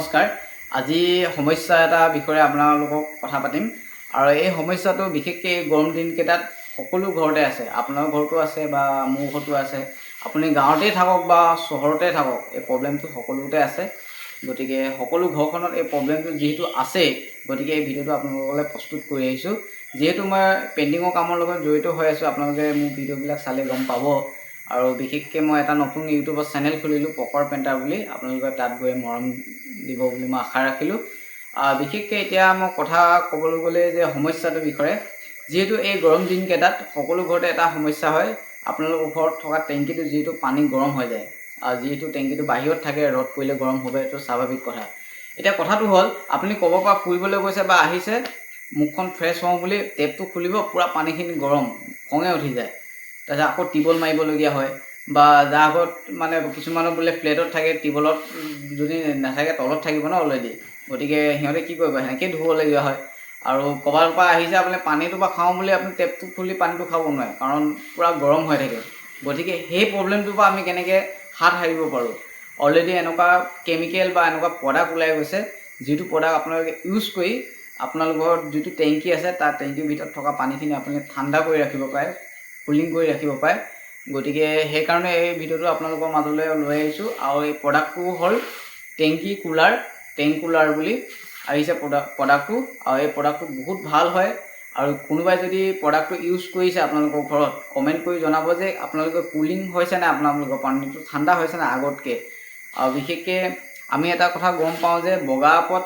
নমস্কাৰ। আজি সমস্যা এটা বিষয়ে আপোনালোকক কথা পাতিম আৰু এই সমস্যাটো বিশেষকৈ গৰম দিনকেইটাত সকলো ঘৰতে আছে। আপোনাৰ ঘৰতো আছে বা মোৰ ঘৰতো আছে। আপুনি গাঁৱতেই থাকক বা চহৰতে থাকক, এই প্ৰব্লেমটো সকলোতে আছে। গতিকে সকলো ঘৰখনত এই প্ৰব্লেমটো যিহেতু আছে, গতিকে এই ভিডিঅ'টো আপোনালোকলৈ প্ৰস্তুত কৰি আহিছোঁ। যিহেতু মই পেইণ্টিঙৰ কামৰ লগত জড়িত হৈ আছোঁ, আপোনালোকে মোৰ ভিডিঅ'বিলাক চালে গম পাব। আৰু বিশেষকৈ মই এটা নতুন ইউটিউবৰ চেনেল খুলিলোঁ, পকৰ পেইণ্টাৰ বুলি। আপোনালোকে তাত গৈ মৰম দিব বুলি মই আশা ৰাখিলোঁ। বিশেষকৈ এতিয়া মই কথা ক'বলৈ গ'লে যে সমস্যাটোৰ বিষয়ে, যিহেতু এই গৰম দিনকেইটাত সকলো ঘৰতে এটা সমস্যা হয়। আপোনালোকৰ ঘৰত থকা টেংকিটো যিহেতু পানী গৰম হৈ যায়, যিহেতু টেংকিটো বাহিৰত থাকে, ৰ'দ পৰিলে গৰম হ'ব, এইটো স্বাভাৱিক কথা। এতিয়া কথাটো হ'ল, আপুনি ক'ৰবাৰ পৰা ফুৰিবলৈ গৈছে বা আহিছে, মুখখন ফ্ৰেছ হওঁ বুলি টেপটো খুলিব, পূৰা পানীখিনি গৰম, খঙে উঠি যায়। তাৰপিছত আকৌ টিউবৱেল মাৰিবলগীয়া হয়, বা যাৰ ঘৰত মানে কিছুমানৰ বোলে ফ্লেটত থাকে, টিউবৱেলত যদি নাথাকে তলত থাকিব ন অলৰেডি, গতিকে সিহঁতে কি কৰিব, সেনেকৈয়ে ধুবলগীয়া হয়। আৰু ক'ৰবাৰ পৰা আহিছে আপুনি পানীটো বা খাওঁ বুলি আপুনি টেপটো খুলি পানীটো খাব নোৱাৰে, কাৰণ পূৰা গৰম হৈ থাকে। গতিকে সেই প্ৰব্লেমটোৰ পৰা আমি কেনেকৈ হাত সাৰিব পাৰোঁ। অলৰেডি এনেকুৱা কেমিকেল বা এনেকুৱা প্ৰডাক্ট ওলাই গৈছে, যিটো প্ৰডাক্ট আপোনালোকে ইউজ কৰি আপোনালোকৰ যিটো টেংকি আছে, তাৰ টেংকিৰ ভিতৰত থকা পানীখিনি আপুনি ঠাণ্ডা কৰি ৰাখিব পাৰে, কুলিং কৰি ৰাখিব পাৰে। গতিকে সেইকাৰণে এই ভিডিঅ'টো আপোনালোকৰ মাজলৈ লৈ আহিছোঁ। আৰু এই প্ৰডাক্টটো হ'ল টেংকি কুলাৰ, টেংক কুলাৰ বুলি আহিছে প্ৰডাক্টটো। আৰু এই প্ৰডাক্টটো বহুত ভাল হয়। আৰু কোনোবাই যদি প্ৰডাক্টটো ইউজ কৰিছে আপোনালোকৰ ঘৰত, কমেণ্ট কৰি জনাব যে আপোনালোকৰ কুলিং হৈছেনে, আপোনালোকৰ পানীটো ঠাণ্ডা হৈছেনে আগতকৈ। আৰু বিশেষকৈ আমি এটা কথা গম পাওঁ যে বগা ওপৰত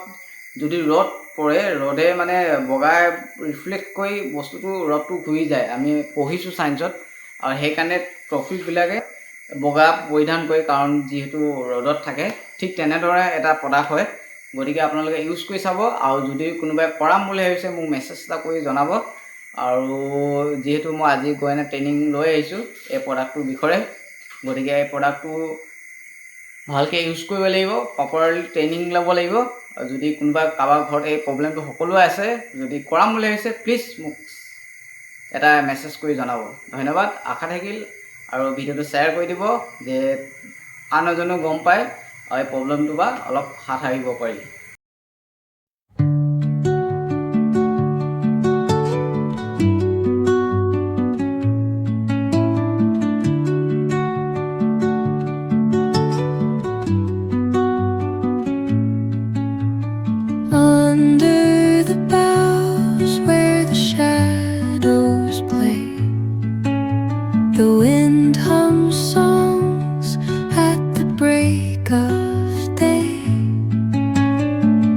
যদি ৰ'দ পৰে, ৰ'দে মানে বগাই ৰিফ্লেক্ট কৰি বস্তুটো ৰ'দটো ঘূৰি যায়। আমি পঢ়িছোঁ ছায়েন্সত। আৰু সেইকাৰণে ট্ৰফিকবিলাকে বগা পৰিধান কৰি, কাৰণ যিহেতু ৰ'দত থাকে। ঠিক তেনেদৰে এটা প্ৰডাক্ট হয়। গতিকে আপোনালোকে ইউজ কৰি চাব। আৰু যদি কোনোবাই কৰাম বুলি ভাবিছে, মোক মেছেজ এটা কৰি জনাব। আৰু যিহেতু মই আজি গৈ ট্ৰেইনিং লৈ আহিছোঁ এই প্ৰডাক্টটোৰ বিষয়ে, গতিকে এই প্ৰডাক্টটো ভালকৈ ইউজ কৰিব লাগিব, প্ৰপাৰলি ট্ৰেইনিং ল'ব লাগিব। যদি কোনোবা কাৰোবাৰ ঘৰত এই প্ৰব্লেমটো সকলোৱে আছে, যদি কৰাম বুলি ভাবিছে, প্লিজ মোক এটা মেছেজ কৰি জনাব। ধন্যবাদ, আশা থাকিল। আৰু ভিডিঅ'টো শ্বেয়াৰ কৰি দিব, যে আন এজনেও গম পায় আৰু এই প্ৰব্লেমটোৰ পৰা অলপ হাত সাৰিব পাৰি।